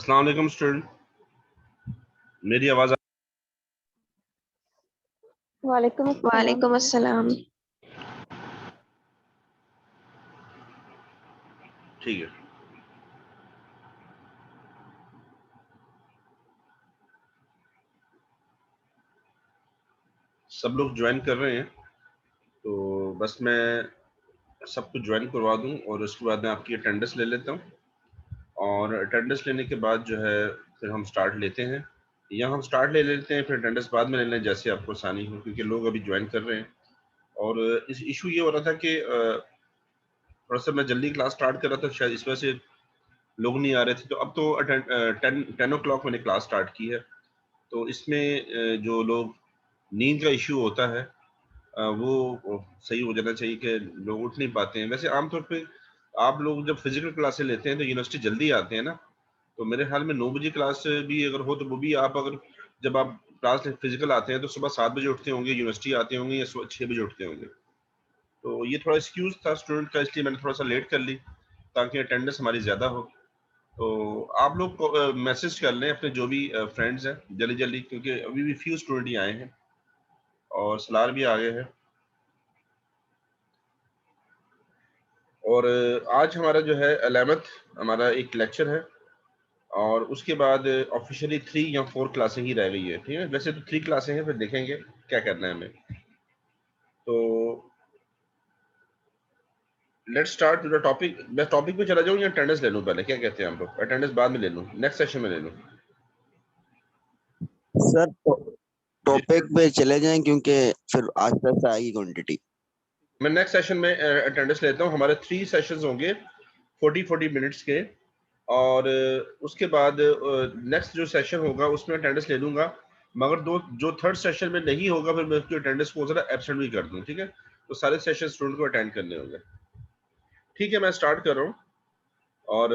अस्सलाम वालेकुम स्टूडेंट, मेरी आवाज वालेकुम अस्सलाम। ठीक है। सब लोग ज्वाइन कर रहे हैं तो बस मैं सबको ज्वाइन करवा दूं और उसके बाद मैं आपकी अटेंडेंस ले लेता हूं और अटेंडेंस लेने के बाद जो है फिर हम स्टार्ट लेते हैं या हम स्टार्ट ले लेते हैं फिर अटेंडेंस बाद में ले लें, जैसे आपको आसानी हो, क्योंकि लोग अभी ज्वाइन कर रहे हैं। और इस इशू ये हो रहा था कि थोड़ा सा मैं जल्दी क्लास स्टार्ट कर रहा था, शायद इस वजह से लोग नहीं आ रहे थे। तो अब तो 10 o'clock मैंने क्लास स्टार्ट की है। तो इसमें जो लोग नींद का इशू होता है वो सही हो जाना चाहिए कि लोग उठ नहीं पाते हैं। वैसे आमतौर पे आप लोग जब फिजिकल क्लासेस लेते हैं तो यूनिवर्सिटी जल्दी आते हैं ना, तो मेरे ख्याल में 9 बजे क्लास भी अगर हो तो वो भी आप अगर जब आप क्लास फिजिकल आते हैं तो सुबह 7 बजे उठते होंगे, यूनिवर्सिटी आते होंगे या सुबह 6 बजे उठते होंगे। तो ये थोड़ा एक्सक्यूज था स्टूडेंट का, इसलिए मैंने थोड़ा सा लेट कर ली ताकि अटेंडेंस हमारी ज़्यादा हो। तो आप लोग मैसेज कर लें अपने जो भी फ्रेंड्स हैं जल्दी जल्दी, क्योंकि अभी भी फ्यू स्टूडेंट ही आए हैं और सलार भी आ गए हैं। और आज हमारा जो है 11th हमारा एक लेक्चर है और उसके बाद ऑफिशियली 3 या 4 क्लासें ही रह गई है। ठीक है, वैसे तो 3 क्लासें हैं, फिर देखेंगे क्या करना है हमें। तो let's start with the topic. मैं टॉपिक पे चला जाऊं या अटेंडेंस ले लूं पहले, क्या कहते हैं हम लोग? अटेंडेंस बाद में ले लूं, नेक्स्ट सेशन में ले लूं? सर टॉपिक पे चले जाएं क्योंकि फिर आस्ते आस्ते आएगी क्वांटिटी। मैं नेक्स्ट सेशन में अटेंडेंस लेता हूं। हमारे 3 सेशंस होंगे 40 मिनट्स के और उसके बाद नेक्स्ट जो सेशन होगा उसमें अटेंडेंस ले लूंगा, मगर दो जो थर्ड सेशन में नहीं होगा फिर मैं उसकी अटेंडेंस को जरा एब्सेंट भी कर दूं। ठीक है, तो सारे सेशन स्टूडेंट को अटेंड करने होंगे। ठीक है, मैं स्टार्ट कर रहा हूँ और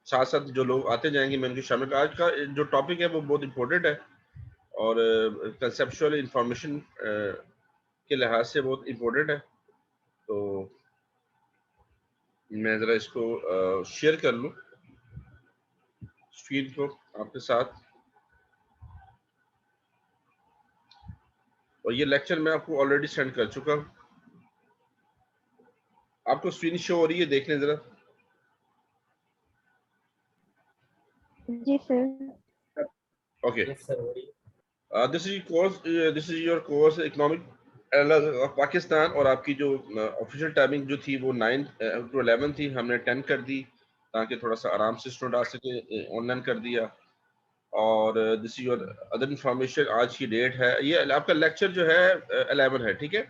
साथ साथ जो लोग आते जाएंगे मैं उनकी शामिल। आज का जो टॉपिक है वो बहुत इंपॉर्टेंट है और कंसेप्चुअल इंफॉर्मेशन के लिहाज से बहुत इंपॉर्टेंट है। तो मैं ज़रा इसको शेयर कर लूँ स्क्रीन को आपके साथ, और ये लेक्चर मैं आपको ऑलरेडी सेंड कर चुका हूँ। आपको स्क्रीन शो हो रही है, देख लें ज़रा। जी sir. Okay, this is course, this is your course economic Pakistan, और आपकी जो ऑफिशियल टाइमिंग जो थी वो 9 to 11 थी, हमने 10 कर दी ताकि थोड़ा सा आराम से स्टूडेंट आ सके, ऑनलाइन कर दिया। और this is your other information. आज की डेट है, ये आपका लेक्चर जो है 11 है, ठीक है,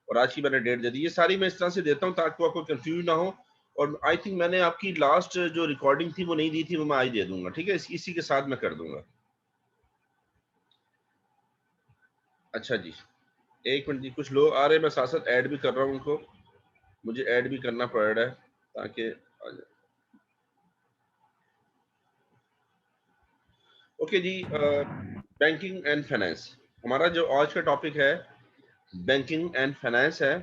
और आज की मैंने डेट दे दी। ये सारी मैं इस तरह से देता हूँ ताकि आपको कंफ्यूज ना हो। और आई थिंक मैंने आपकी लास्ट जो रिकॉर्डिंग थी वो नहीं दी थी, वो मैं आज दे दूंगा। ठीक है, इसी के साथ मैं कर दूंगा। अच्छा जी, एक मिनट जी, कुछ लोग आ रहे हैं, मैं साथ साथ ऐड भी कर रहा हूँ उनको, मुझे ऐड भी करना पड़ रहा है ताकि आ जाए। ओके जी, बैंकिंग एंड फाइनेंस हमारा जो आज का टॉपिक है, बैंकिंग एंड फाइनेंस है।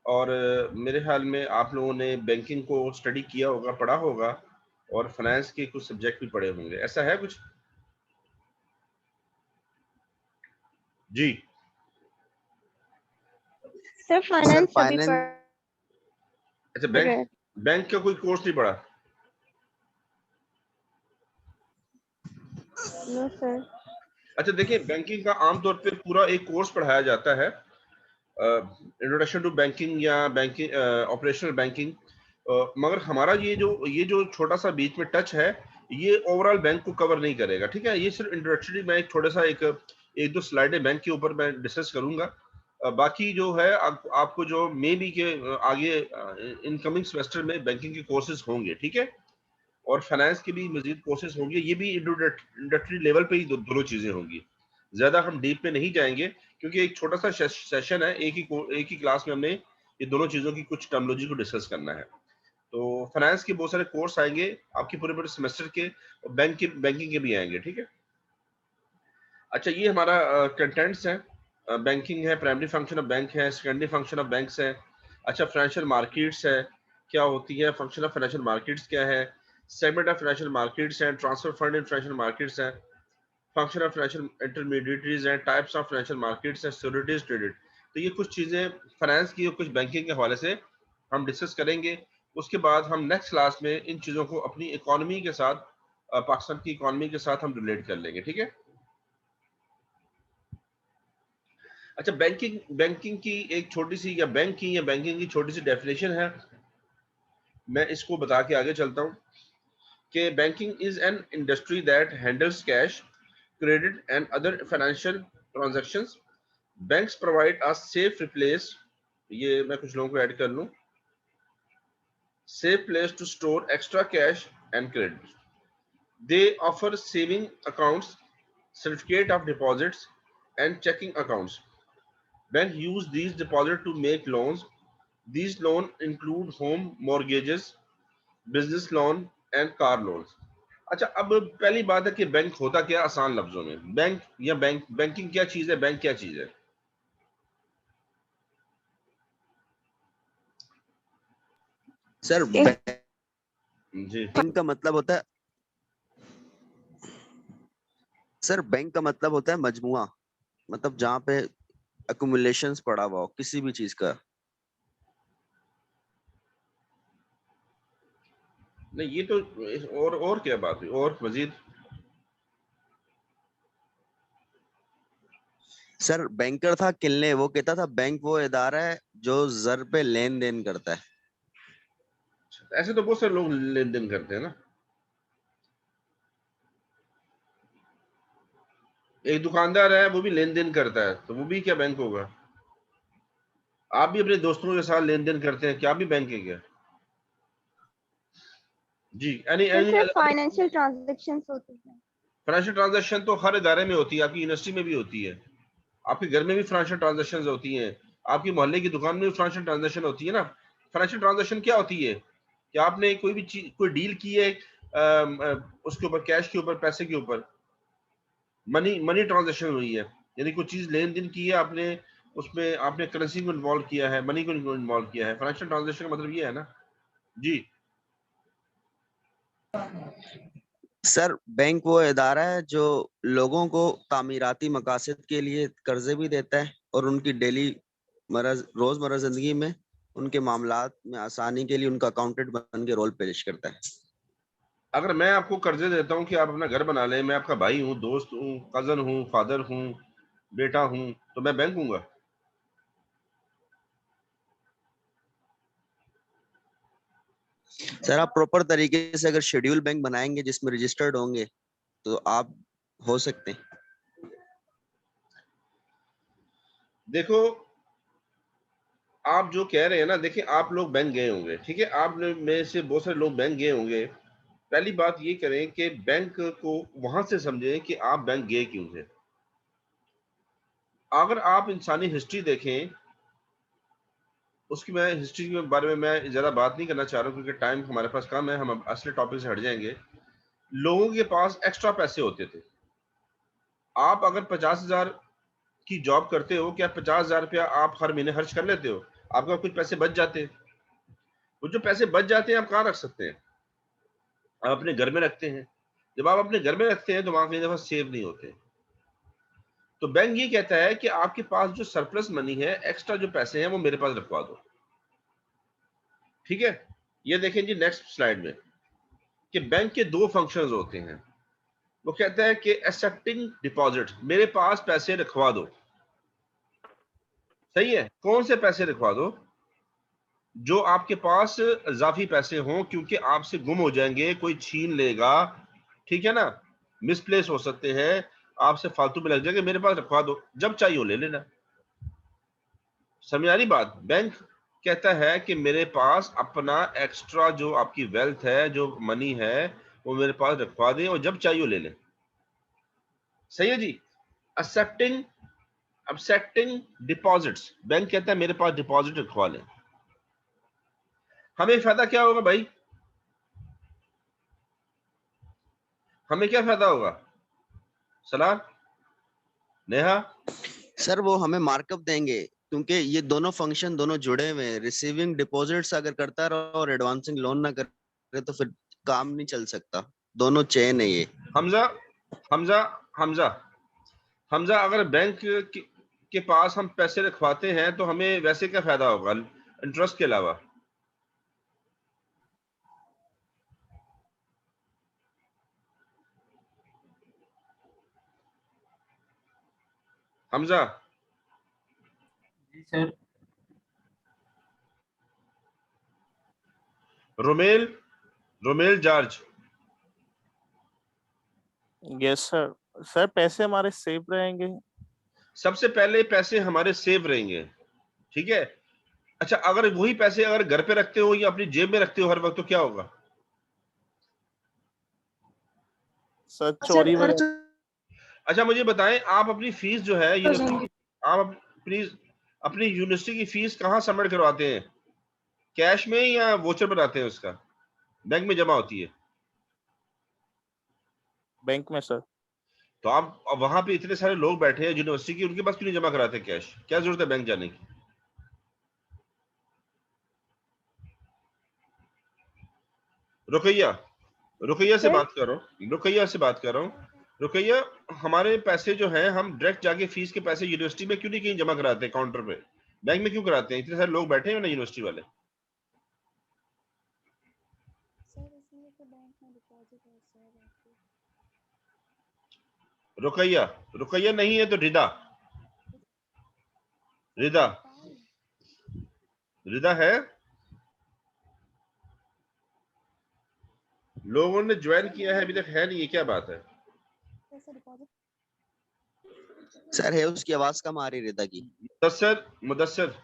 और मेरे ख्याल में आप लोगों ने बैंकिंग को स्टडी किया होगा, पढ़ा होगा, और फाइनेंस के कुछ सब्जेक्ट भी पढ़े होंगे, ऐसा है कुछ? जी सर फाइनेंस सभी फाइनेंस पढ़ अच्छा, रहे हैं। बैंक का कोई कोर्स नहीं पढ़ा? No sir. अच्छा देखिए, बैंकिंग का आमतौर पे पूरा एक कोर्स पढ़ाया जाता है, इंट्रोडक्शन टू बैंकिंग या बैंकिंग ऑपरेशनल बैंकिंग। मगर हमारा ये जो छोटा सा बीच में टच है, ये ओवरऑल बैंक को कवर नहीं करेगा। ठीक है, ये सिर्फ इंट्रोडक्टरी, मैं एक थोड़ा सा एक दो स्लाइडें बैंक के ऊपर मैं डिस्कस करूंगा। बाकी जो है आपको जो मे बी के आगे इनकमिंग सेमेस्टर में बैंकिंग के कोर्सेज होंगे। ठीक है, और फाइनेंस के भी मजीद कोर्सेज होंगे, ये भी इंट्रोडक्टरी लेवल पे ही दोनों चीजें होंगी। ज्यादा हम डीप में नहीं जाएंगे क्योंकि एक छोटा सा सेशन है, एक ही क्लास में हमने ये दोनों चीजों की कुछ टर्मिनोलॉजी को डिस्कस करना है। तो फाइनेंस के बहुत सारे कोर्स आएंगे आपके पूरे पूरे सेमेस्टर के, और बैंकिंग के भी आएंगे। ठीक है, अच्छा ये हमारा कंटेंट्स है। बैंकिंग है, प्राइमरी फंक्शन ऑफ बैंक है, सेकेंडरी फंक्शन ऑफ बैंक्स है। अच्छा, फाइनेंशियल मार्केट्स है, क्या होती है, फंक्शन ऑफ फाइनेंशियल मार्केट्स क्या है, सेगमेंट ऑफ फाइनेंशियल मार्केट्स हैं, transfer fund in financial markets हैं, फंक्शन ऑफ फाइनेंशियल इंटरमीडिएटरीज हैं, टाइप्स ऑफ फाइनेंशियल मार्केट्स हैं, सिक्योरिटीज ट्रेडेड। तो ये कुछ चीजें फाइनेंस की और कुछ बैंकिंग के हवाले से हम डिस्कस करेंगे। उसके बाद हम नेक्स्ट क्लास में इन चीजों को अपनी इकोनॉमी के साथ, पाकिस्तान की इकोनॉमी के साथ हम रिलेट कर लेंगे, ठीक है। अच्छा, बैंकिंग की एक छोटी सी, या बैंकिंग की छोटी सी डेफिनेशन है, मैं इसको बता के आगे चलता हूँ कि banking is an industry that handles cash, credit and other financial transactions. Banks provide a safe place, ये मैं कुछ लोगों को ऐड कर लूं, safe place to store extra cash and credit. They offer saving accounts, certificate of deposits and checking accounts. Banks use these deposits to make loans. These loans include home mortgages, business loan and car loans. अच्छा, अब पहली बात है कि bank होता क्या, आसान लफ्जों में। बैंक या बैंकिंग क्या चीज है, बैंक क्या चीज है? सर जी, बैंक का मतलब होता है, सर बैंक का मतलब होता है मजमुआ, मतलब जहाँ पे अक्यूमुलेशंस पड़ा हुआ हो किसी भी चीज का। नहीं ये तो, और क्या बात हुई, और मजीद? सर बैंकर था किलने, वो कहता था बैंक वो इदारा है जो जर पे लेन देन करता है। ऐसे तो बहुत सारे लोग लेन देन करते हैं ना। एक दुकानदार है, वो भी लेन देन करता है, तो वो भी क्या बैंक होगा? आप भी अपने दोस्तों के साथ लेन देन करते हैं, क्या भी बैंक है क्या? जी, एनी सर फाइनेंशियल ट्रांजैक्शंस होती हैं। फाइनेंशियल ट्रांजैक्शन तो हर इदारे में होती है, आपकी यूनिवर्सिटी में भी होती है, आपके घर में भी फाइनेंशियल ट्रांजैक्शंस होती हैं, आपकी मोहल्ले की दुकान में भी फाइनेंशियल ट्रांजैक्शन होती है ना। फाइनेंशियल ट्रांजैक्शन क्या होती है कि आपने कोई भी चीज, कोई डील की है, उसके ऊपर, कैश के ऊपर, पैसे के ऊपर, मनी ट्रांजैक्शन हुई है, यानी कोई चीज लेन देन की है आपने, उसमें आपने करेंसी को इन्वॉल्व किया है, मनी को इन्वॉल्व किया है। फाइनेंशियल ट्रांजैक्शन का मतलब ये है ना। जी, सर बैंक वो इदारा है जो लोगों को तामीराती मकासद के लिए कर्जे भी देता है और उनकी रोजमर्रा जिंदगी में उनके मामलात में आसानी के लिए उनका अकाउंटेंट बन के रोल पेश करता है। अगर मैं आपको कर्जे देता हूँ कि आप अपना घर बना लें, मैं आपका भाई हूँ, दोस्त हूँ, कजन हूँ, फादर हूँ, बेटा हूँ, तो मैं बैंक हूँगा? सर आप प्रॉपर तरीके से अगर शेड्यूल बैंक बनाएंगे जिसमें रजिस्टर्ड होंगे तो आप हो सकते हैं। देखो, आप जो कह रहे हैं ना, देखिए आप लोग बैंक गए होंगे, ठीक है, आप में से बहुत सारे लोग बैंक गए होंगे। पहली बात ये करें कि बैंक को वहां से समझें कि आप बैंक गए क्यों थे। अगर आप इंसानी हिस्ट्री देखें, उसकी, मैं हिस्ट्री के बारे में मैं ज्यादा बात नहीं करना चाह रहा हूँ क्योंकि टाइम हमारे पास कम है, हम अब असली टॉपिक से हट जाएंगे। लोगों के पास एक्स्ट्रा पैसे होते थे। आप अगर 50,000 की जॉब करते हो, क्या 50,000 रुपया आप हर महीने खर्च कर लेते हो? आपका कुछ पैसे बच जाते हैं। वो जो पैसे बच जाते हैं आप कहाँ रख सकते हैं? आप अपने घर में रखते हैं। जब आप अपने घर में रखते हैं तो वहां कई दफा सेव नहीं होते। तो बैंक ये कहता है कि आपके पास जो सरप्लस मनी है, एक्स्ट्रा जो पैसे हैं, वो मेरे पास रखवा दो, ठीक है। ये देखें जी नेक्स्ट स्लाइड में कि बैंक के दो फंक्शंस होते हैं। वो कहता है कि एक्सेप्टिंग डिपॉजिट, मेरे पास पैसे रखवा दो। सही है, कौन से पैसे रखवा दो? जो आपके पास इजाफी पैसे हों, क्योंकि आपसे गुम हो जाएंगे, कोई छीन लेगा, ठीक है ना, मिसप्लेस हो सकते हैं, आपसे फालतू में लग जाएंगे, मेरे पास रखवा दो, जब चाहिए वो ले लेना। समझ आ रही बात? बैंक कहता है कि मेरे पास अपना एक्स्ट्रा जो आपकी वेल्थ है, जो मनी है, वो मेरे पास रखवा दें और जब चाहिए वो ले लें। सही है जी। एक्सेप्टिंग डिपॉजिट्स, बैंक कहता है मेरे पास डिपॉजिट रखवा लें। हमें फायदा क्या होगा भाई? हमें क्या फायदा होगा? सलाम, नेहा? सर वो हमें मार्कअप देंगे क्योंकि ये दोनों फंक्शन दोनों जुड़े हुए हैं। रिसीविंग डिपॉजिट्स अगर करता रहो और एडवांसिंग लोन ना करे तो फिर काम नहीं चल सकता, दोनों चेन है ये। हमजा हमजा हमजा हमजा अगर बैंक के पास हम पैसे रखवाते हैं तो हमें वैसे क्या फायदा होगा इंटरेस्ट के अलावा? हमजा। जी sir. Romel Romel George. Yes sir. Sir पैसे हमारे सेफ रहेंगे। सबसे पहले पैसे हमारे सेव रहेंगे, ठीक है। अच्छा, अगर वही पैसे अगर घर पे रखते हो या अपनी जेब में रखते हो हर वक्त, तो क्या होगा? सर चोरी वगैरह। अच्छा मुझे बताएं, आप अपनी फीस जो है यूनिवर्सिटी, आप अपनी अपनी यूनिवर्सिटी की फीस कहाँ सबमिट करवाते हैं? कैश में या वोचर बनाते हैं उसका? बैंक में जमा होती है? बैंक में सर। तो आप अब वहां पे इतने सारे लोग बैठे हैं यूनिवर्सिटी की, उनके पास क्यों नहीं जमा कराते कैश? क्या जरूरत है बैंक जाने की? रुकैया रुकैया से सर? बात कर रहा हूँ, रुकैया से बात कर रहा हूँ। रुकैया, हमारे पैसे जो हैं हम डायरेक्ट जाके फीस के पैसे यूनिवर्सिटी में क्यों नहीं कहीं जमा कराते काउंटर पे? बैंक में क्यों कराते हैं? इतने सारे लोग बैठे हैं ना यूनिवर्सिटी वाले। रुकैया रुकैया नहीं है तो रिदा, रिदा रिदा है? लोगों ने ज्वाइन किया है अभी तक है नहीं, ये क्या बात है? सर है, उसकी आवाज कम आ रही रिदा की। मुदस्सिर मुदस्सिर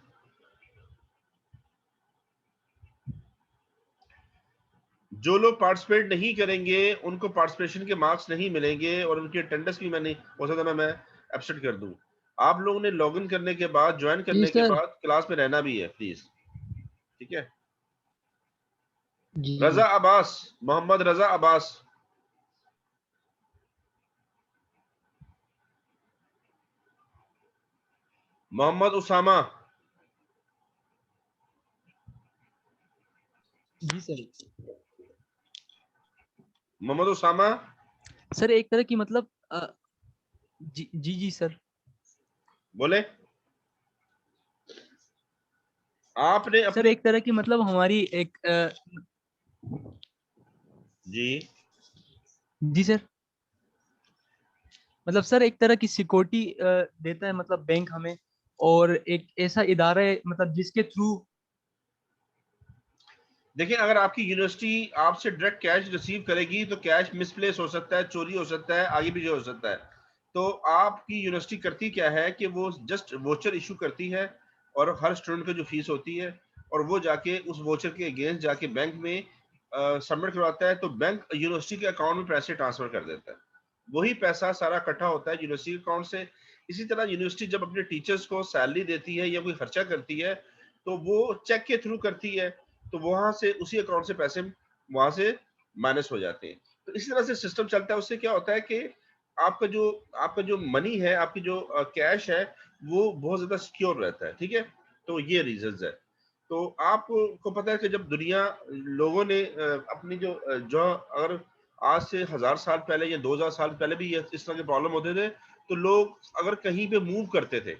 जो लोग पार्टिसिपेट नहीं करेंगे उनको पार्टिसिपेशन के मार्क्स नहीं मिलेंगे और उनकी अटेंडेंस भी मैंने हो सकता है मैं एब्सेंट कर दूं। आप लोगों ने लॉगिन करने के बाद, ज्वाइन करने के बाद क्लास में रहना भी है प्लीज, ठीक है। रजा अब्बास, मोहम्मद रजा अब्बास। मोहम्मद उसामा। जी सर। मोहम्मद उसामा। सर एक तरह की मतलब जी जी जी सर। बोले आपने सर एक तरह की मतलब हमारी एक जी जी सर, मतलब सर एक तरह की सिक्योरिटी देता है मतलब बैंक हमें, और एक ऐसा इदारा है मतलब जिसके थ्रू। देखिए, अगर आपकी यूनिवर्सिटी आपसे डायरेक्ट कैश रिसीव करेगी तो कैश मिसप्लेस हो सकता है, चोरी हो सकता है, आगे भी जो हो सकता है। तो आपकी यूनिवर्सिटी करती क्या है कि वो जस्ट वोचर इशू करती है और हर स्टूडेंट की जो फीस होती है और वो जाके उस वोचर के अगेंस्ट जाके बैंक में सबमिट करवाता है, तो बैंक यूनिवर्सिटी के अकाउंट में पैसे ट्रांसफर कर देता है। वही पैसा सारा इकट्ठा होता है यूनिवर्सिटी अकाउंट से। इसी तरह यूनिवर्सिटी जब अपने टीचर्स को सैलरी देती है या कोई खर्चा करती है तो वो चेक के थ्रू करती है, तो वहां से उसी अकाउंट से पैसे वहां से माइनस हो जाते हैं। तो इसी तरह से सिस्टम चलता है। उससे क्या होता है कि आपका जो मनी है, आपकी जो कैश है, वो बहुत ज्यादा सिक्योर रहता है, ठीक है। तो ये रीजंस है। तो आपको पता है कि जब दुनिया लोगों ने अपनी जो अगर आज से 1000 साल पहले या 2000 साल पहले भी इस तरह के प्रॉब्लम होते थे, तो लोग अगर कहीं पे मूव करते थे,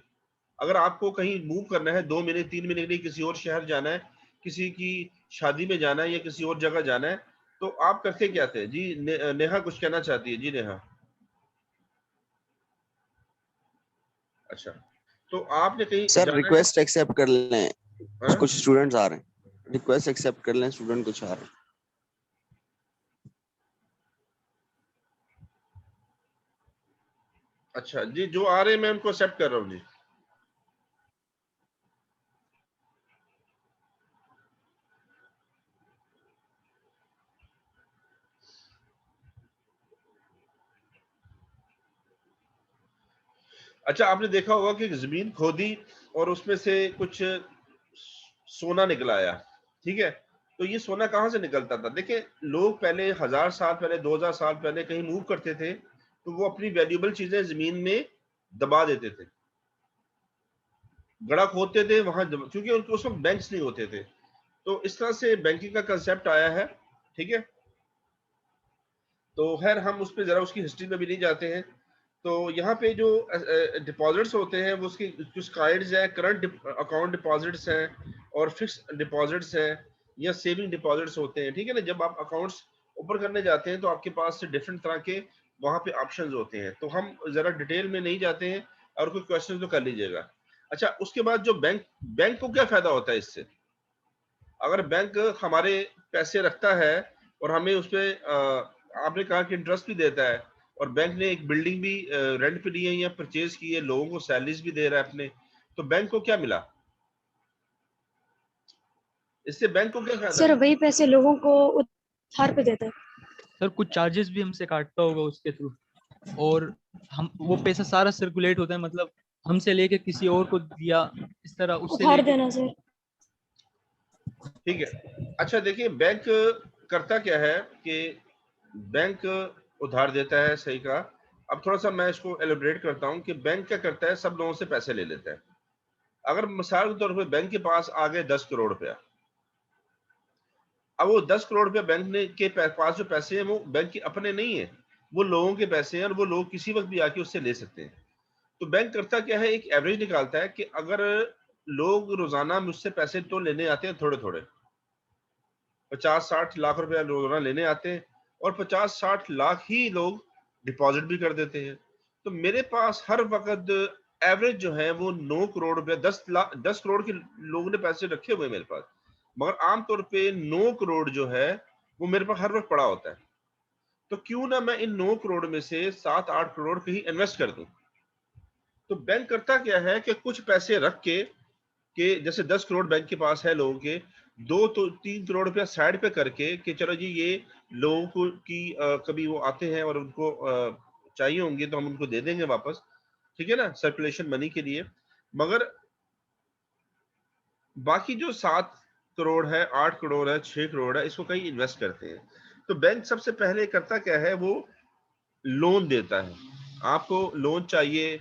अगर आपको कहीं मूव करना है 2 महीने 3 महीने के लिए किसी और शहर जाना है, किसी की शादी में जाना है या किसी और जगह जाना है, तो आप करते क्या थे जी? नेहा कुछ कहना चाहती है जी। नेहा, अच्छा, तो आपने कहीं सर जाना है? रिक्वेस्ट एक्सेप्ट कर लें, हाँ? कुछ स्टूडेंट्स आ रहे हैं, रिक्वेस्ट एक्सेप्ट कर लें, स्टूडेंट कुछ आ रहे हैं। अच्छा जी, जो आ रहे हैं मैं उनको एक्सेप्ट कर रहा हूँ जी। अच्छा, आपने देखा होगा कि जमीन खोदी और उसमें से कुछ सोना निकला आया, ठीक है। तो ये सोना कहाँ से निकलता था? देखिए, लोग पहले 1000 साल पहले, 2000 साल पहले कहीं मूव करते थे तो वो अपनी वैल्यूएबल चीजें जमीन में दबा देते थे, गड़ा खोदते थे वहां, क्योंकि उनको उस वक्त बैंक्स नहीं होते थे। तो इस तरह से बैंकिंग का कंसेप्ट आया है, ठीक है। तो खैर हम उस पर ज़रा उसकी हिस्ट्री में भी नहीं जाते हैं। तो यहाँ पे जो डिपॉजिट्स होते हैं वो उसकी कुछ काइंड्स हैं, करंट अकाउंट डिपॉजिट्स हैं और फिक्स डिपॉजिट्स हैं या सेविंग डिपॉजिट्स होते हैं, ठीक है ना। जब आप अकाउंट्स ओपन करने जाते हैं तो आपके पास डिफरेंट तरह के वहाँ पे ऑप्शंस होते हैं। तो हम ज़रा डिटेल में नहीं जाते हैं, और कोई क्वेश्चन तो कर लीजिएगा। अच्छा, उसके बाद जो बैंक बैंक को क्या फ़ायदा होता है इससे? अगर बैंक हमारे पैसे रखता है और हमें उस पे आपने कहा कि इंटरेस्ट भी देता है, और बैंक ने एक बिल्डिंग भी रेंट पे ली है या परचेज की है, लोगों को सैलरीज भी दे रहा है अपने, तो बैंक को क्या मिला इससे? बैंक को क्या फायदा? सर वही पैसे लोगों को उधार पे देता है। सर कुछ चार्जेस भी हमसे काटता होगा उसके थ्रू, और हम वो पैसा सारा सर्कुलेट होता है, मतलब हमसे लेके किसी और को दिया, इस तरह उससे उधार लेके। देना सर। ठीक है। अच्छा देखिए, बैंक करता क्या है कि बैंक उधार देता है, सही कहा। अब थोड़ा सा मैं इसको एलिब्रेट करता हूँ कि बैंक क्या करता है, सब लोगों से पैसे ले लेता है। अगर मिसाल के तौर पर बैंक के पास आ गए 10 करोड़ रुपया, अब वो 10 करोड़ रुपया बैंक ने के पास जो पैसे हैं वो बैंक के अपने नहीं है, वो लोगों के पैसे हैं, और वो लोग किसी वक्त भी आके उससे ले सकते हैं। तो बैंक करता क्या है, एक एवरेज निकालता है कि अगर लोग रोजाना मुझसे पैसे तो लेने आते हैं थोड़े थोड़े, 50-60 लाख रुपया रोजाना लेने आते हैं, और 50-60 लाख ही लोग डिपॉजिट भी कर देते हैं, तो मेरे पास हर वक्त एवरेज जो है वो 9 करोड़ रुपया, 10 करोड़ के लोगों ने पैसे रखे हुए हैं मेरे पास, मगर आमतौर पे 9 करोड़ जो है वो मेरे पास हर वक्त पड़ा होता है। तो क्यों ना मैं इन 9 करोड़ में से 7-8 करोड़ कहीं इन्वेस्ट कर दूं। तो बैंक करता क्या है कि कुछ पैसे रख के जैसे 10 करोड़ बैंक के पास है लोगों के, 2-3 करोड़ रुपया साइड पे करके कि चलो जी ये लोगों को की कभी वो आते हैं और उनको चाहिए होंगे तो हम उनको दे देंगे वापस, ठीक है ना, सर्कुलेशन मनी के लिए। मगर बाकी जो 7 करोड़ है, 8 करोड़ है, 6 करोड़ है, इसको कहीं इन्वेस्ट करते हैं। तो बैंक सबसे पहले करता क्या है, वो लोन देता है। आपको लोन चाहिए,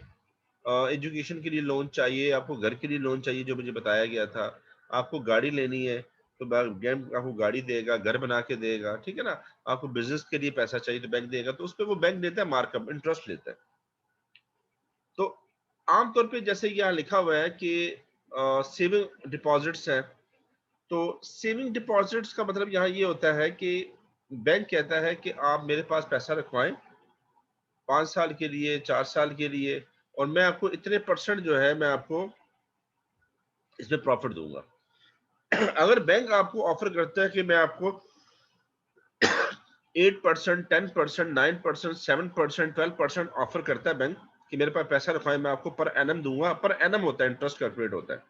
एजुकेशन के लिए लोन चाहिए, आपको घर के लिए लोन चाहिए जो मुझे बताया गया था, आपको गाड़ी लेनी है तो बैंक आपको गाड़ी देगा, घर बना के देगा, ठीक है ना। आपको बिजनेस के लिए पैसा चाहिए तो बैंक देगा, तो उस पर वो बैंक देता है मार्कअप, इंटरेस्ट लेता है। तो आमतौर पे जैसे यहाँ लिखा हुआ है कि सेविंग डिपॉजिट्स है, तो सेविंग डिपॉजिट्स का मतलब यहाँ ये होता है कि बैंक कहता है कि आप मेरे पास पैसा रखवाएं 5 साल के लिए, 4 साल के लिए, और मैं आपको इतने परसेंट जो है मैं आपको इसमें प्रॉफिट दूंगा। अगर बैंक आपको ऑफर करता है कि मैं आपको 8%, 10%, 9%, 7%, 12% ऑफर करता है बैंक कि मेरे पास पैसा रखवाए, मैं आपको पर एनम दूंगा, पर एनम होता है, इंटरेस्ट कैलकुलेट होता है,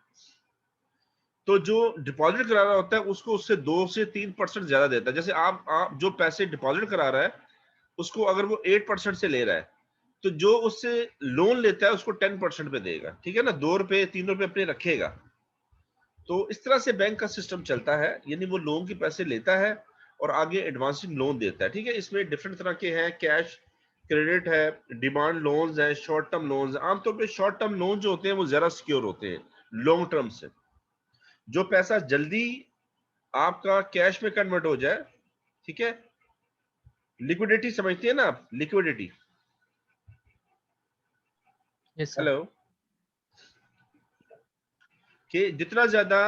तो जो डिपॉजिट करा रहा होता है उसको उससे 2 से 3% ज्यादा देता है। जैसे आप जो पैसे डिपॉजिट करा रहा है उसको अगर वो 8% से ले रहा है, तो जो उससे लोन लेता है उसको 10% पे देगा, ठीक है ना, 2 रुपए 3 रुपए अपने रखेगा। तो इस तरह से बैंक का सिस्टम चलता है, यानी वो लोगों के पैसे लेता है और आगे एडवांसिंग लोन देता है, ठीक है। इसमें डिफरेंट तरह के हैं, कैश क्रेडिट है, डिमांड लोन्स है, शॉर्ट टर्म लोन्स। आमतौर पे शॉर्ट टर्म लोन जो होते हैं वो ज्यादा सिक्योर होते हैं लॉन्ग टर्म से, जो पैसा जल्दी आपका कैश में कन्वर्ट हो जाए, ठीक है। लिक्विडिटी समझते हैं ना आप, लिक्विडिटी। Yes sir. हेलो, कि जितना ज्यादा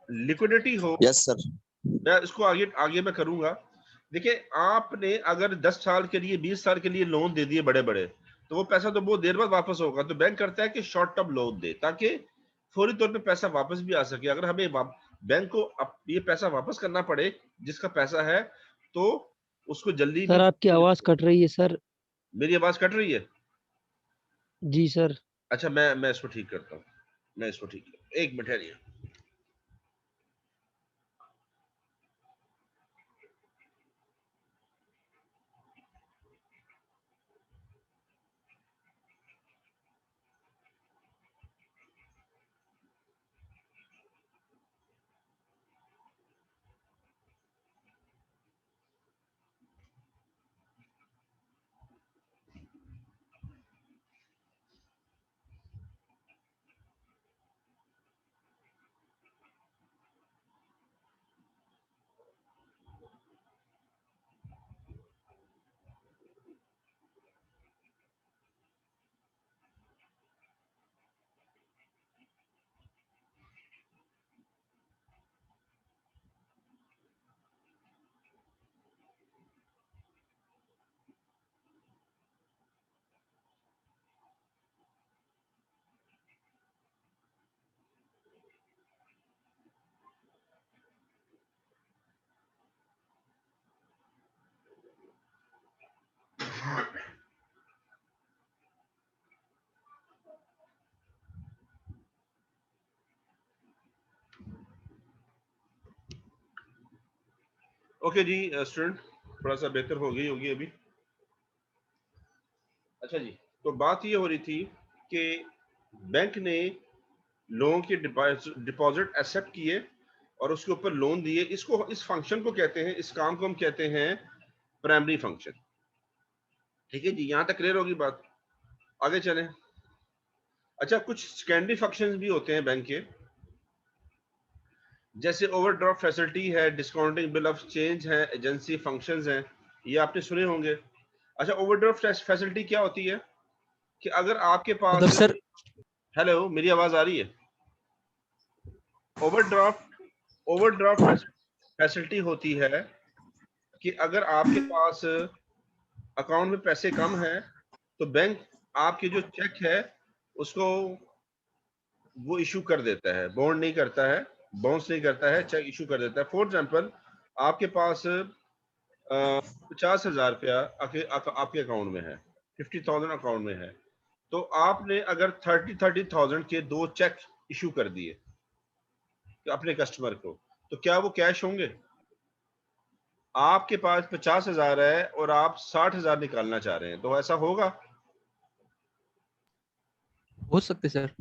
लिक्विडिटी हो, यस सर। मैं इसको आगे आगे मैं करूंगा। देखिए, आपने अगर 10 साल के लिए, 20 साल के लिए लोन दे दिए बड़े बड़े, तो वो पैसा तो बहुत देर बाद वापस होगा, तो बैंक करता है कि शॉर्ट टर्म लोन दे ताकि फौरी तौर पे पैसा वापस भी आ सके। अगर हमें बैंक को अब ये पैसा वापस करना पड़े जिसका पैसा है, तो उसको जल्दी भी। सर आपकी आवाज कट रही है सर। मेरी आवाज कट रही है? जी सर। अच्छा, मैं इसको ठीक करता हूँ, मैं इसको ठीक, एक मिनट है। ओके जी स्टूडेंट, थोड़ा सा बेहतर हो गई होगी अभी। अच्छा जी, तो बात ये हो रही थी कि बैंक ने लोगों के डिपॉजिट एक्सेप्ट किए और उसके ऊपर लोन दिए। इसको, इस फंक्शन को कहते हैं, इस काम को हम कहते हैं प्राइमरी फंक्शन। ठीक है जी, यहां तक क्लियर होगी बात? आगे चलें। अच्छा, कुछ सेकेंडरी फंक्शंस भी होते हैं बैंक के, जैसे ओवरड्राफ्ट फैसिलिटी है, डिस्काउंटिंग बिल ऑफ चेंज है, एजेंसी फंक्शंस हैं, ये आपने सुने होंगे। अच्छा, ओवरड्राफ्ट फैसिलिटी क्या होती है कि अगर आपके मतलब पास, सर, हेलो मेरी आवाज आ रही है? ओवरड्राफ्ट फैसिलिटी होती है कि अगर आपके पास अकाउंट में पैसे कम है तो बैंक आपके जो चेक है उसको वो इशू कर देता है, बॉन्ड नहीं करता है, बाउंस नहीं करता है, चेक इशू कर देता है। फॉर एग्जांपल, आपके पास 50,000 रुपया आपके अकाउंट में है, 50,000 अकाउंट में है, तो आपने अगर 30,000 के 2 चेक इशू कर दिए अपने कस्टमर को, तो क्या वो कैश होंगे? आपके पास 50,000 है और आप 60,000 निकालना चाह रहे हैं, तो ऐसा होगा? हो सकते सर।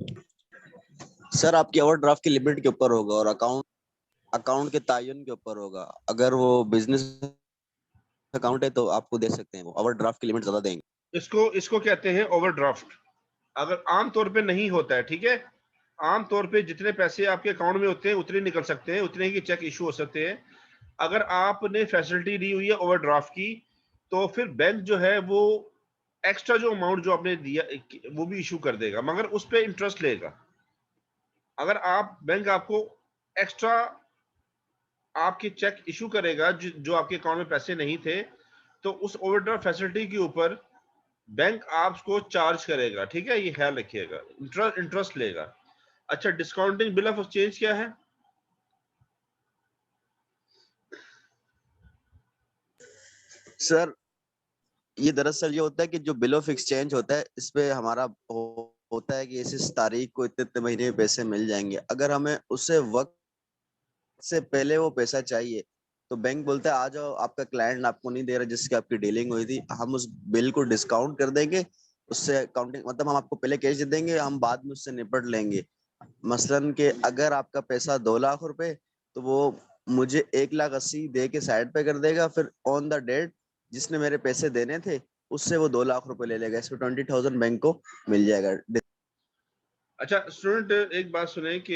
सर आपकी ओवरड्राफ्ट की लिमिट के ऊपर होगा और अकाउंट के तायुन के ऊपर होगा। अगर वो बिजनेस अकाउंट है तो आपको दे सकते हैं, वो ओवरड्राफ्ट की लिमिट ज्यादा देंगे। इसको कहते हैं ओवरड्राफ्ट। अगर आमतौर पे नहीं होता है, ठीक है, आमतौर पे जितने पैसे आपके अकाउंट में होते हैं उतने निकल सकते हैं, उतने ही चेक इशू हो सकते हैं। अगर आपने फैसिलिटी दी हुई है ओवरड्राफ्ट की, तो फिर बैंक जो है वो एक्स्ट्रा जो अमाउंट जो आपने दिया वो भी इशू कर देगा, मगर उस पर इंटरेस्ट लेगा। अगर आप, बैंक आपको एक्स्ट्रा आपके चेक इशू करेगा जो आपके अकाउंट में पैसे नहीं थे, तो उस ओवरड्राफ्ट फैसिलिटी के ऊपर बैंक आपको चार्ज करेगा। ठीक है, ये ख्याल रखिएगा, इंटरेस्ट लेगा। अच्छा, डिस्काउंटिंग बिल ऑफ एक्सचेंज क्या है? सर ये दरअसल ये होता है कि जो बिल ऑफ एक्सचेंज होता है, इस पे हमारा होता है कि इस तारीख को इतने इतने महीने में पैसे मिल जाएंगे। अगर हमें उससे वक्त से पहले वो पैसा चाहिए तो बैंक बोलता है आ जाओ, आपका क्लाइंट आपको नहीं दे रहा जिसकी आपकी डीलिंग हुई थी, हम उस बिल को डिस्काउंट कर देंगे, उससे अकाउंटिंग मतलब हम आपको पहले कैश दे देंगे, हम बाद में उससे निपट लेंगे। मसलन के अगर आपका पैसा 2 लाख रुपए, तो वो मुझे 1,80,000 दे के साइड पे कर देगा, फिर ऑन द डेट जिसने मेरे पैसे देने थे उससे वो 2 लाख रुपए ले लेगा, इसमें 20,000 बैंक को मिल जाएगा। अच्छा स्टूडेंट, एक बात सुने कि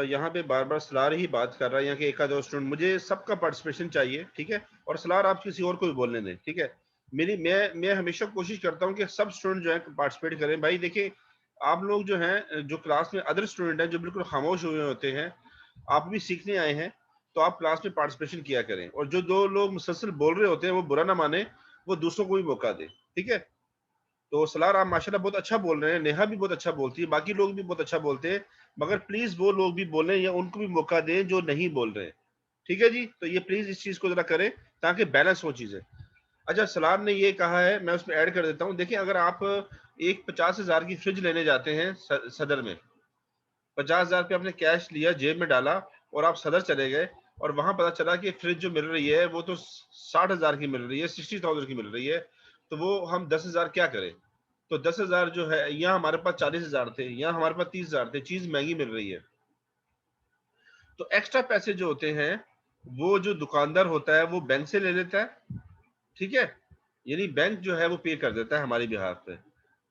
यहाँ पे बार बार सलार ही बात कर रहा है, यहाँ के एक आध स्टूडेंट, मुझे सबका पार्टिसिपेशन चाहिए, ठीक है, और सलार आप किसी और को भी बोलने दें, ठीक है। मैं हमेशा कोशिश करता हूँ कि सब स्टूडेंट जो है पार्टिसिपेट करें। भाई देखिए, आप लोग जो हैं, जो क्लास में अदर स्टूडेंट हैं जो बिल्कुल खामोश हुए होते हैं, आप भी सीखने आए हैं, तो आप क्लास में पार्टिसिपेशन किया करें, और जो 2 लोग मुसलसल बोल रहे होते हैं वो बुरा ना माने, वो दूसरों को भी मौका दे, ठीक है। तो सलार आप माशाल्लाह बहुत अच्छा बोल रहे हैं, नेहा भी बहुत अच्छा बोलती है, बाकी लोग भी बहुत अच्छा बोलते हैं, मगर प्लीज वो लोग भी बोलें या उनको भी मौका दें जो नहीं बोल रहे हैं, ठीक है जी। तो ये प्लीज इस चीज को जरा करें ताकि बैलेंस हो चीजें। अच्छा, सलार ने ये कहा है, मैं उसमें ऐड कर देता हूँ। देखिए, अगर आप एक 50,000 की फ्रिज लेने जाते हैं सदर में, 50,000 रुपये आपने कैश लिया, जेब में डाला, और आप सदर चले गए, और वहां पता चला कि फ्रिज जो मिल रही है वो तो 60,000 की मिल रही है, 60,000 की मिल रही है, तो वो हम 10,000 क्या करें? तो 10,000 जो है, यहाँ हमारे पास 40,000 थे, यहाँ हमारे पास 30,000 थे, चीज महंगी मिल रही है। तो एक्स्ट्रा पैसे जो होते हैं वो जो दुकानदार होता है वो बैंक से ले लेता है, ठीक है, यानी बैंक जो है वो पे कर देता है हमारे बिहाफ पे,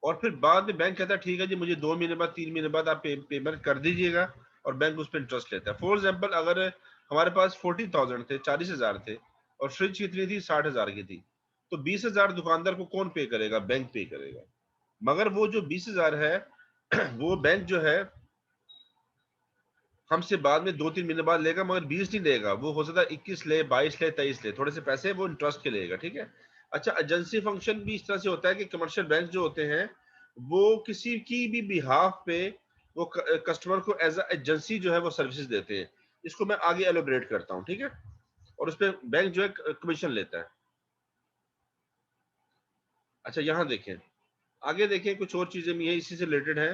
और फिर बाद में बैंक कहता है ठीक है जी, मुझे 2 महीने बाद 3 महीने बाद आप पेमेंट कर दीजिएगा, और बैंक उस पर इंटरेस्ट लेता है। फॉर एग्जाम्पल, अगर हमारे पास 40,000 थे, 40,000 थे, और फ्रिज कितनी थी? 60,000 की थी, तो 20,000 दुकानदार को कौन पे करेगा? बैंक पे करेगा। मगर वो जो 20,000 है वो बैंक जो है हमसे बाद में 2-3 महीने बाद लेगा, मगर 20 नहीं लेगा, वो हो सकता है 21 ले, 22 ले, 23 ले, थोड़े से पैसे वो इंटरेस्ट के लेगा, ठीक है। अच्छा, एजेंसी फंक्शन भी इस तरह से होता है कि कमर्शियल बैंक जो होते हैं वो किसी की भी बिहाफ पे वो कस्टमर को एज एजेंसी जो है वो सर्विसेज देते हैं। इसको मैं आगे एलोबरेट करता हूँ, ठीक है, और उस पर बैंक जो है कमीशन लेता है। अच्छा, यहाँ देखें, आगे देखें, कुछ और चीजें भी है इसी से रिलेटेड है।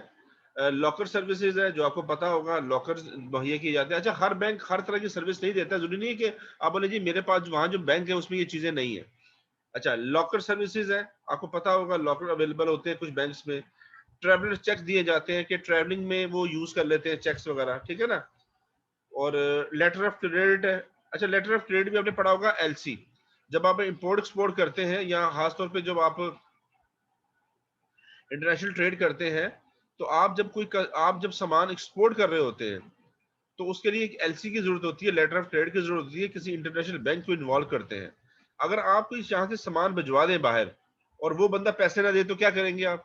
लॉकर सर्विसेज है, जो आपको पता होगा, लॉकर मुहैया किए जाते हैं। अच्छा, हर बैंक हर तरह की सर्विस नहीं देता, जरूरी नहीं है कि आप बोले जी मेरे पास वहां जो बैंक है उसमें ये चीजें नहीं है। अच्छा, लॉकर सर्विसेज है, आपको पता होगा लॉकर अवेलेबल होते हैं कुछ बैंक्स में। ट्रैवलर चेक दिए जाते हैं कि ट्रैवलिंग में वो यूज कर लेते हैं चेक्स वगैरह, ठीक है ना। और लेटर ऑफ क्रेडिट है। अच्छा, लेटर ऑफ क्रेडिट भी आपने पढ़ा होगा, एलसी। जब आप इंपोर्ट एक्सपोर्ट करते हैं या खासतौर पे जब आप इंटरनेशनल ट्रेड करते हैं, तो आप जब सामान एक्सपोर्ट कर रहे होते हैं तो उसके लिए एक एलसी की जरूरत होती है, लेटर ऑफ क्रेडिट की जरूरत होती है, किसी इंटरनेशनल बैंक को इन्वॉल्व करते हैं। अगर आप कोई यहाँ से सामान भिजवा दें बाहर और वो बंदा पैसे ना दे तो क्या करेंगे आप?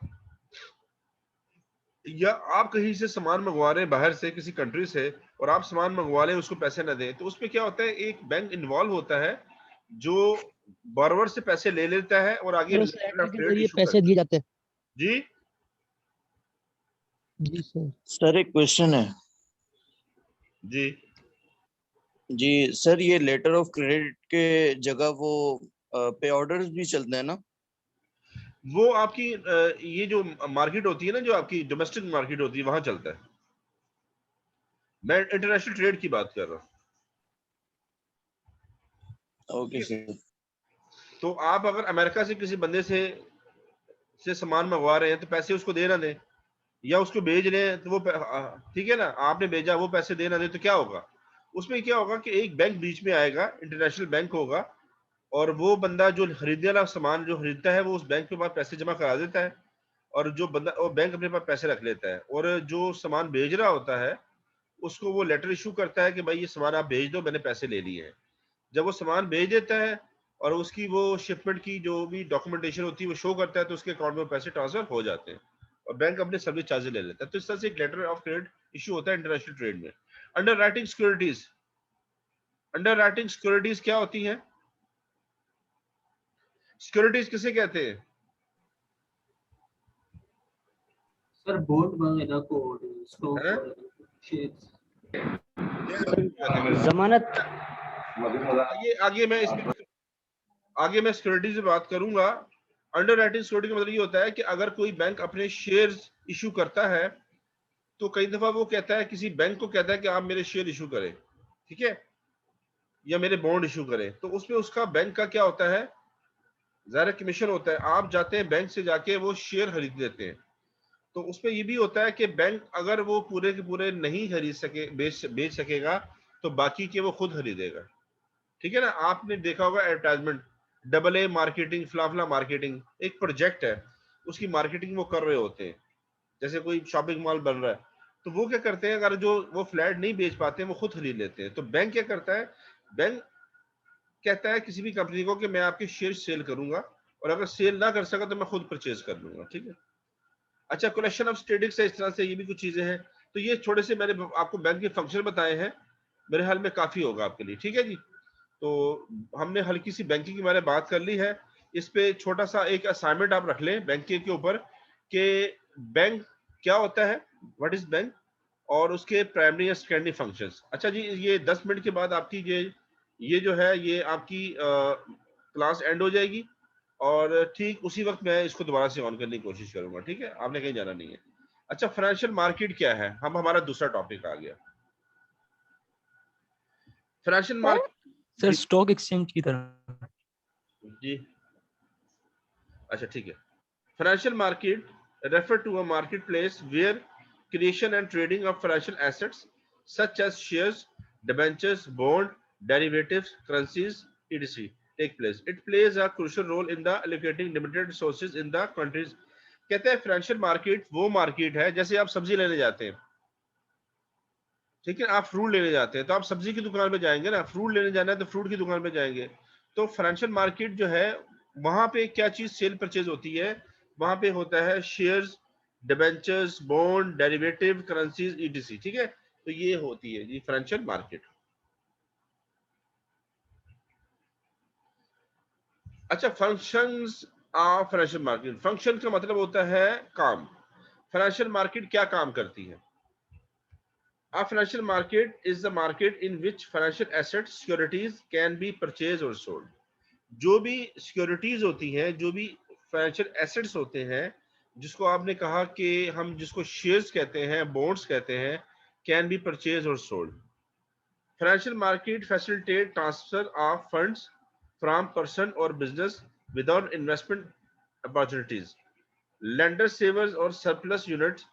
या आप कहीं से सामान मंगवा रहे हैं बाहर से किसी कंट्री से और आप सामान मंगवा लें, उसको पैसे ना दें, तो उसमें क्या होता है, एक बैंक इन्वॉल्व होता है जो बॉर्डर से पैसे ले लेता है और आगे सर उस लेटर लेटर ऑफ के क्रेडिट जरिए इशू पैसे करता दिए है। जाते हैं। जी जी सर। सर एक क्वेश्चन है। जी जी सर, ये लेटर ऑफ क्रेडिट के जगह वो पे ऑर्डर्स भी चलते हैं ना? वो आपकी ये जो मार्केट होती है ना, जो आपकी डोमेस्टिक मार्केट होती है, वहां चलता है। मैं इंटरनेशनल ट्रेड की बात कर रहा हूँ। Okay sir. तो आप अगर अमेरिका से किसी बंदे से सामान मंगवा रहे हैं तो पैसे उसको दे ना दें, या उसको भेज रहे हैं तो वो ठीक है ना, आपने भेजा, वो पैसे दे ना दें, तो क्या होगा उसमें? क्या होगा कि एक बैंक बीच में आएगा, इंटरनेशनल बैंक होगा, और वो बंदा जो खरीदने वाला सामान जो खरीदता है वो उस बैंक के पास पैसे जमा करा देता है, और जो बंदा वो बैंक अपने पास पैसे रख लेता है, और जो सामान भेज रहा होता है उसको वो लेटर इशू करता है कि भाई ये सामान आप भेज दो, मैंने पैसे ले लिए हैं। जब वो सामान भेज देता है और उसकी वो शिपमेंट की जो भी डॉक्यूमेंटेशन होती है वो शो करता है, तो उसके अकाउंट में पैसे ट्रांसफर हो जाते हैं और बैंक अपने सर्विस चार्जेस ले लेता है। तो इस तरह से एक लेटर ऑफ क्रेडिट इशू होता है इंटरनेशनल ट्रेड में। Under writing securities, under writing securities क्या होती है? सिक्योरिटीज किसे कहते हैं? सर बॉन्ड वगैरह को, स्टॉक हैं? वगैरह, शेयर्स। जमानत। आगे मैं सिक्योरिटी से बात करूंगा। अंडर राइटिंग सिक्योरिटी का मतलब ये होता है कि अगर कोई बैंक अपने शेयर्स इशू करता है तो कई दफा वो कहता है, किसी बैंक को कहता है कि आप मेरे शेयर इशू करें, ठीक है, या मेरे बॉन्ड इशू करें, तो उसमें उसका बैंक का क्या होता है, ज़ाहिर कमीशन होता है। आप जाते हैं बैंक से जाके वो शेयर खरीद लेते हैं, तो उसमें ये भी होता है कि बैंक अगर वो पूरे के पूरे नहीं खरीद सके, बेच सकेगा, तो बाकी के वो खुद खरीदेगा, ठीक है ना। आपने देखा होगा एडवर्टाइजमेंट, AA मार्केटिंग, फला मार्केटिंग, एक प्रोजेक्ट है, उसकी मार्केटिंग वो कर रहे होते हैं, जैसे कोई शॉपिंग मॉल बन रहा है, तो वो क्या करते हैं, अगर जो वो फ्लैट नहीं बेच पाते हैं वो खुद खरीद लेते हैं। तो बैंक क्या करता है, बैंक कहता है किसी भी कंपनी को कि मैं आपके शेयर सेल करूंगा, और अगर सेल ना कर सका तो मैं खुद परचेज कर लूंगा, ठीक है। अच्छा, कलेक्शन ऑफ स्टेटिक्स है, इस तरह से ये भी कुछ चीजें हैं। तो ये थोड़े से मैंने आपको बैंक के फंक्शन बताए हैं, मेरे ख्याल में काफी होगा आपके लिए, ठीक है जी। तो हमने हल्की सी बैंकिंग की बारे में बात कर ली है। इस पे छोटा सा एक असाइनमेंट आप रख लें बैंकिंग के ऊपर कि बैंक क्या होता है, व्हाट इज बैंक, और उसके प्राइमरी या सेकेंडरी फंक्शंस। अच्छा जी, ये 10 मिनट के बाद आपकी ये जो है ये आपकी क्लास एंड हो जाएगी, और ठीक उसी वक्त मैं इसको दोबारा से ऑन करने की कोशिश करूंगा, ठीक है, आपने कहीं जाना नहीं है। अच्छा, फाइनेंशियल मार्केट क्या है, हम हमारा दूसरा टॉपिक आ गया financial market. Sir stock exchange की तरह। जी अच्छा ठीक है। Financial market refer to a market place where creation and trading of financial assets such as shares, debentures, bond, derivatives, currencies, etc. take place. It plays a crucial role in the allocating limited resources in the countries. कहते हैं financial market वो market है, जैसे आप सब्जी लेने जाते हैं, ठीक है, आप फ्रूट लेने जाते हैं तो आप सब्जी की दुकान पे जाएंगे ना, फ्रूट लेने जाना है तो फ्रूट की दुकान पे जाएंगे। तो फाइनेंशियल मार्केट जो है वहां पे क्या चीज सेल परचेज होती है, वहां पे होता है shares, debentures, bond, derivative, currencies, etc, ठीक है। तो ये होती है जी फाइनेंशियल मार्केट। अच्छा, functions of financial market. Function का मतलब होता है काम। फाइनेंशियल मार्केट क्या काम करती है? A financial market is the market in which financial assets, securities can be purchased or sold. जो भी सिक्योरिटीज होती हैं, जो भी फाइनेंशियल एसेट्स होते हैं, जिसको आपने कहा कि हम जिसको शेयर्स कहते हैं, बॉन्ड्स कहते हैं, कैन बी परचेज और sold. Financial market facilitate transfer of funds from person और business without investment opportunities. Lender savers और surplus units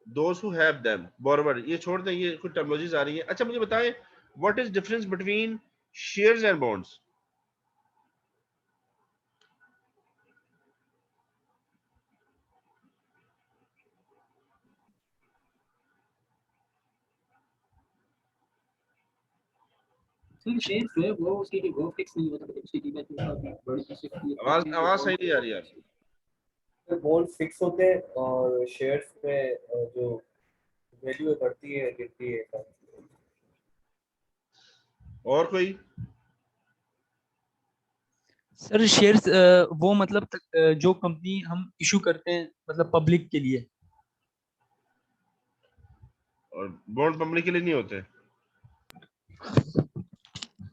those who have them. Borrower, ये छोड़ दें, ये कुछ टर्मिनोलॉजीज आ रही है। अच्छा मुझे बताएं, what is difference between shares and bonds? Sir share जो है वो उसकी वो फिक्स नहीं होता, मतलब सिटी में तो बड़ी किसी आवाज सही नहीं आ रही यार। बॉन्ड फिक्स होते हैं और शेयर्स में जो वैल्यू है बढ़ती है गिरती है। और कोई? सर शेयर्स वो मतलब जो कंपनी हम इशू करते हैं मतलब पब्लिक के लिए, और बॉन्ड पब्लिक के लिए नहीं होते।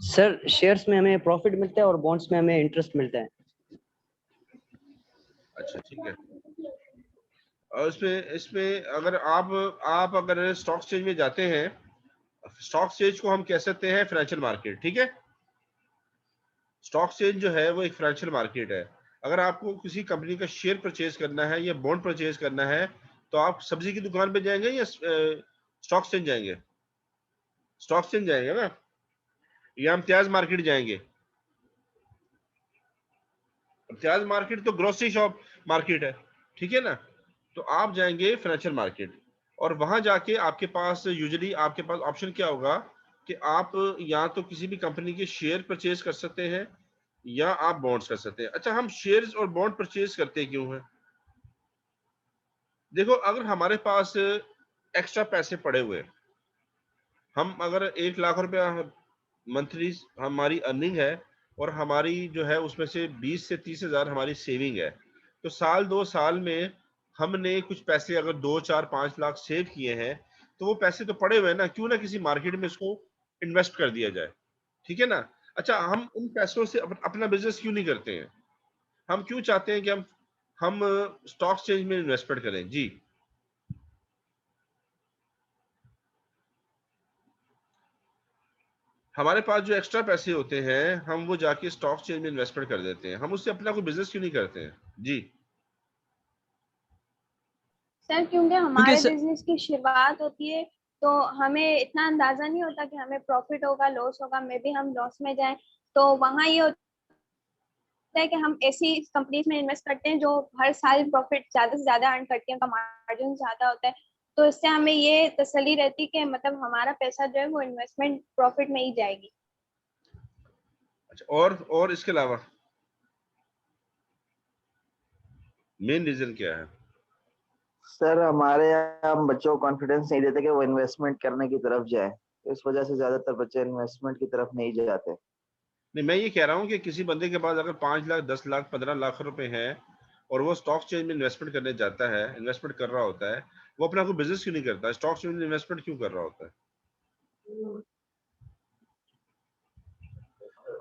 सर शेयर्स में हमें प्रॉफिट मिलता है और बॉन्ड्स में हमें इंटरेस्ट मिलता है। अच्छा ठीक है। और इसमें इसमें अगर आप अगर स्टॉक एक्सचेंज में जाते हैं, स्टॉक एक्सचेंज को हम कह सकते हैं फाइनेंशियल मार्केट, ठीक है। स्टॉक एक्सचेंज जो है वो एक फाइनेंशियल मार्केट है। अगर आपको किसी कंपनी का शेयर परचेज करना है या बॉन्ड परचेज करना है तो आप सब्जी की दुकान पे जाएंगे या स्टॉक एक्सचेंज जाएंगे? स्टॉक एक्सचेंज जाएंगे ना, या इम्तियाज मार्केट जाएंगे? इम्तियाज मार्केट तो ग्रोसरी शॉप मार्केट है, ठीक है ना। तो आप जाएंगे फाइनेंशियल मार्केट, और वहां जाके आपके पास यूजुअली आपके पास ऑप्शन क्या होगा कि आप या तो किसी भी कंपनी के शेयर परचेज कर सकते हैं या आप बॉन्ड्स कर सकते हैं। अच्छा, हम शेयर्स और बॉन्ड परचेज करते क्यों हैं? देखो, अगर हमारे पास एक्स्ट्रा पैसे पड़े हुए, हम अगर 1 लाख रुपया मंथली हमारी अर्निंग है और हमारी जो है उसमें से 20 से 30 हजार हमारी सेविंग है, तो साल 2 साल में हमने कुछ पैसे अगर 2 4 5 लाख सेव किए हैं तो वो पैसे तो पड़े हुए हैं ना, क्यों ना किसी मार्केट में इसको इन्वेस्ट कर दिया जाए, ठीक है ना। अच्छा, हम उन पैसों से अपना बिजनेस क्यों नहीं करते हैं? हम क्यों चाहते हैं कि हम स्टॉक एक्सचेंज में इन्वेस्टमेंट करें? जी, हमारे पास जो एक्स्ट्रा पैसे होते हैं हम वो जाके स्टॉक एक्सचेंज में इन्वेस्टमेंट कर देते हैं, हम उससे अपना कोई बिजनेस क्यों नहीं करते हैं? जी सर क्योंकि क्योंकि हमारे बिजनेस की शुरुआत होती है तो हमें इतना अंदाजा नहीं होता कि हमें प्रॉफिट होगा लॉस होगा, मे भी हम लॉस में जाएं। तो वहाँ ये होता है कि हम ऐसी कंपनीज में इन्वेस्ट करते हैं जो हर साल प्रॉफिट ज्यादा से ज्यादा अर्न करती है, उनका मार्जिन ज्यादा होता है। तो इससे हमें ये तसल्ली रहती है कि मतलब हमारा पैसा जो है वो इन्वेस्टमेंट प्रॉफिट में ही जाएगी। अच्छा, और इसके अलावा मेन रीजन क्या है? सर हमारे यहाँ हम बच्चों को कॉन्फिडेंस नहीं देते कि वो इन्वेस्टमेंट करने की तरफ जाए, तो इस वजह से ज्यादातर बच्चे इन्वेस्टमेंट की तरफ नहीं जाते। नहीं, मैं ये कह रहा हूँ कि किसी बंदे के पास अगर 5 लाख 10 लाख 15 लाख रुपए हैं और वो स्टॉक एक्सचेंज में इन्वेस्टमेंट करने जाता है, इन्वेस्टमेंट कर रहा होता है, वो अपना कोई बिजनेस क्यों नहीं करता? स्टॉक एक्सचेंज में इन्वेस्टमेंट क्यों कर रहा होता है?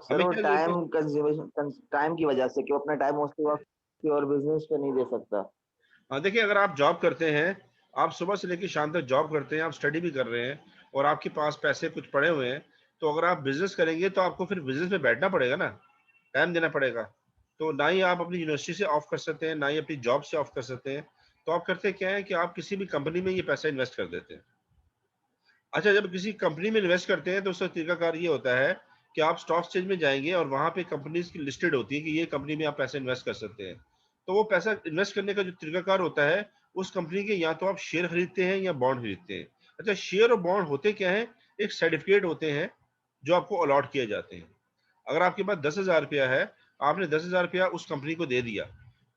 सर हमें वो क्या जरूरत है? टाइम कंज्यूमेशन, टाइम की वजह से कि वो अपना टाइम उसके वक्त और बिजनेस पे नहीं दे सकता। हाँ देखिए, अगर आप जॉब करते हैं, आप सुबह से लेकर शाम तक जॉब करते हैं, आप स्टडी भी कर रहे हैं और आपके पास पैसे कुछ पड़े हुए हैं, तो अगर आप बिजनेस करेंगे तो आपको फिर बिजनेस में बैठना पड़ेगा ना, टाइम देना पड़ेगा। तो ना ही आप अपनी यूनिवर्सिटी से ऑफ कर सकते हैं, ना ही अपनी जॉब से ऑफ कर सकते हैं। तो आप करते क्या है कि आप किसी भी कंपनी में ये पैसा इन्वेस्ट कर देते हैं। अच्छा, जब किसी कंपनी में इन्वेस्ट करते हैं तो उसका तरीकाकार ये होता है कि आप स्टॉक एक्सचेंज में जाएंगे और वहां पे कंपनीज की लिस्टेड होती है कि ये कंपनी में आप पैसा इन्वेस्ट कर सकते हैं। तो वो पैसा इन्वेस्ट करने का जो तरीकाकार होता है, उस कंपनी के या तो आप शेयर खरीदते हैं या बॉन्ड खरीदते हैं। अच्छा, शेयर और बॉन्ड होते क्या है? एक सर्टिफिकेट होते हैं जो आपको अलॉट किए जाते हैं। अगर आपके पास 10,000 रुपया है, आपने 10,000 रुपया उस कंपनी को दे दिया,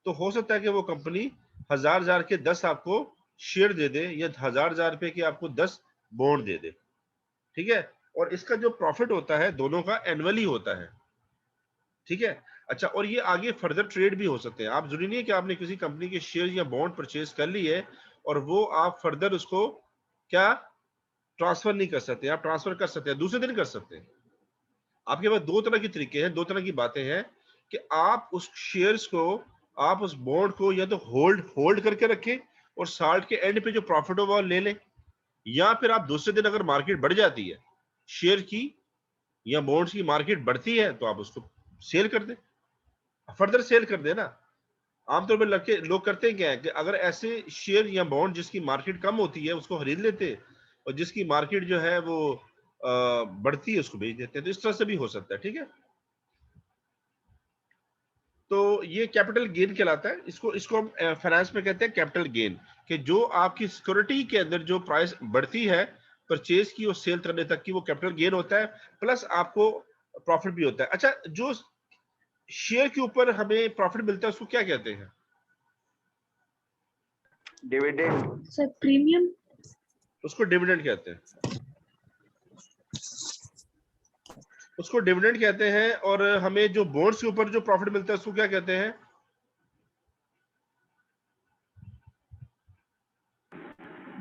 तो हो सकता है कि वो कंपनी 1,000 के 10 आपको शेयर दे दे या 1,000 रुपए के आपको 10 बॉन्ड दे दे, ठीक है। और इसका जो प्रॉफिट होता है दोनों का एनुअली होता है, ठीक है। अच्छा, और ये आगे फर्दर ट्रेड भी हो सकते हैं। आप जरूरी नहीं है कि आपने किसी कंपनी के शेयर या बॉन्ड परचेज कर ली है और वो आप फर्दर उसको क्या ट्रांसफर नहीं कर सकते, आप ट्रांसफर कर सकते हैं, दूसरे दिन कर सकते हैं। आपके पास दो तरह के तरीके हैं, दो तरह की बातें हैं कि आप उस शेयर्स को आप उस बॉन्ड को या तो होल्ड करके रखें और साल के एंड पे जो प्रॉफिट होगा वो ले लें, या फिर आप दूसरे दिन अगर मार्केट बढ़ जाती है शेयर की या बॉन्ड्स की, मार्केट बढ़ती है तो आप उसको सेल कर दें, फर्दर सेल कर दें ना। आमतौर पर लोग करते हैं क्या है कि अगर ऐसे शेयर या बॉन्ड जिसकी मार्केट कम होती है उसको खरीद लेते हैं, और जिसकी मार्केट जो है वो बढ़ती है उसको बेच देते हैं। तो इस तरह से भी हो सकता है, ठीक है। तो ये कैपिटल गेन कहलाता है, इसको हम फाइनेंस में कहते हैं कैपिटल गेन, कि जो आपकी सिक्योरिटी के अंदर जो प्राइस बढ़ती है परचेज की और सेल करने तक की, वो कैपिटल गेन होता है, प्लस आपको प्रॉफिट भी होता है। अच्छा, जो शेयर के ऊपर हमें प्रॉफिट मिलता है उसको क्या कहते हैं? डिविडेंड। Sir premium. उसको डिविडेंड कहते हैं, उसको डिविडेंड कहते हैं। और हमें जो बॉन्ड्स के ऊपर जो प्रॉफिट मिलता है उसको क्या कहते हैं?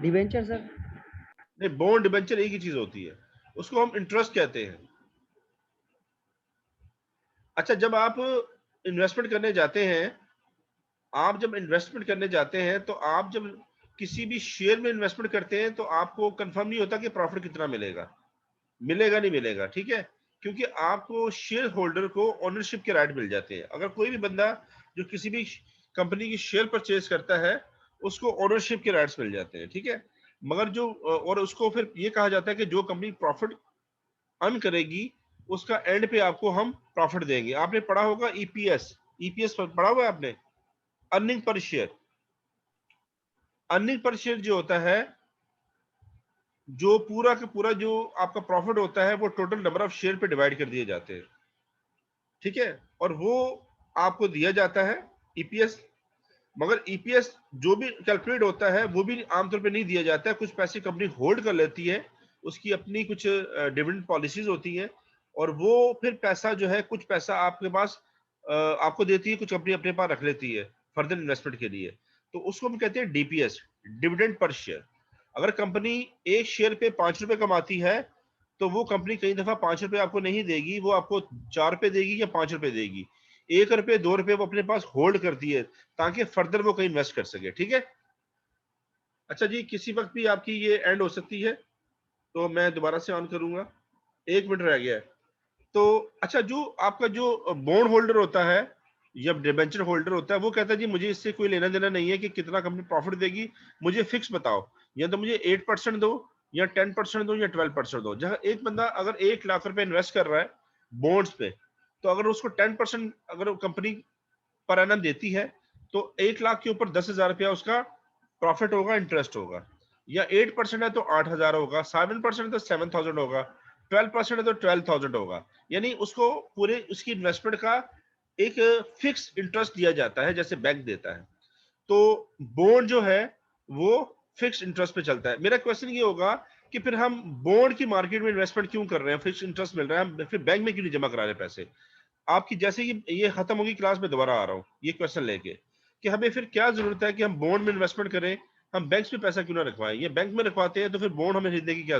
Debenture sir. नहीं, बॉन्ड डिबेंचर एक ही चीज होती है, उसको हम इंटरेस्ट कहते हैं। अच्छा, जब आप इन्वेस्टमेंट करने जाते हैं, आप जब इन्वेस्टमेंट करने जाते हैं तो आप जब किसी भी शेयर में इन्वेस्टमेंट करते हैं तो आपको कंफर्म नहीं होता कि प्रॉफिट कितना मिलेगा, नहीं मिलेगा, ठीक है, क्योंकि आपको शेयर होल्डर को ओनरशिप के राइट मिल जाते हैं। अगर कोई भी बंदा जो किसी भी कंपनी की शेयर परचेज करता है उसको ओनरशिप के राइट्स मिल जाते हैं, ठीक है। मगर जो और उसको फिर ये कहा जाता है कि जो कंपनी प्रॉफिट अर्न करेगी उसका एंड पे आपको हम प्रॉफिट देंगे। आपने पढ़ा होगा ईपीएस, ईपीएस पढ़ा हुआ है आपने, earning per share. Earning per share जो होता है, जो पूरा का पूरा जो आपका प्रॉफिट होता है वो टोटल नंबर ऑफ शेयर पे डिवाइड कर दिए जाते हैं, ठीक है, और वो आपको दिया जाता है ईपीएस। मगर ईपीएस जो भी कैलकुलेट होता है वो भी आमतौर पे नहीं दिया जाता है, कुछ पैसे कंपनी होल्ड कर लेती है, उसकी अपनी कुछ डिविडेंड पॉलिसीज होती हैं, और वो फिर पैसा जो है, कुछ पैसा आपके पास आपको देती है, कुछ कंपनी अपने पास रख लेती है फर्दर इन्वेस्टमेंट के लिए। तो उसको हम कहते हैं डीपीएस, डिविडेंड पर शेयर। अगर कंपनी एक शेयर पे 5 रुपए कमाती है तो वो कंपनी कई दफा 5 रुपए आपको नहीं देगी, वो आपको 4 रुपए देगी या 5 रुपए देगी। 1 रुपए 2 रुपए वो अपने पास होल्ड करती है ताकि फर्दर वो कहीं इन्वेस्ट कर सके, ठीक है। अच्छा जी, किसी वक्त भी आपकी ये एंड हो सकती है, तो मैं दोबारा से ऑन करूंगा, 1 मिनट रह गया है। तो अच्छा, जो आपका जो बॉन्ड होल्डर होता है या डिबेंचर होल्डर होता है वो कहता है जी मुझे इससे कोई लेना देना नहीं है कि कितना कंपनी प्रॉफिट देगी, मुझे फिक्स बताओ, या तो मुझे 8% दो या 10% दो या 12% दो। जहां एक बंदा अगर 1 लाख रुपए इन्वेस्ट कर रहा है बॉन्ड्स पे, तो अगर उसको 10% अगर कंपनी पर एनम देती है तो 1 लाख के ऊपर 10,000 रुपया उसका प्रॉफिट होगा, इंटरेस्ट होगा। या 8% है तो 8,000 होगा, 7% है तो 7,000 होगा, 12% है तो 12,000 होगा। यानी उसको पूरे उसकी इन्वेस्टमेंट का एक फिक्स इंटरेस्ट दिया जाता है जैसे बैंक देता है। तो बॉन्ड जो है वो फिक्स इंटरेस्ट पे चलता है। मेरा क्वेश्चन ये होगा कि फिर हम बॉन्ड की मार्केट में इन्वेस्टमेंट क्यों कर रहे हैं, फिक्स इंटरेस्ट मिल रहा है, हम फिर बैंक में क्यों नहीं जमा करा रहे पैसे? आपकी जैसे ये खत्म होगी क्लास में दोबारा आ रहा हूँ ये क्वेश्चन लेके कि हमें फिर क्या जरूरत है कि हम बॉन्ड में इन्वेस्टमेंट करें, हम बैंक में पैसा क्यों ना रखवाएं? ये बैंक में रखवाते हैं तो फिर बॉन्ड हमें खरीदने की क्या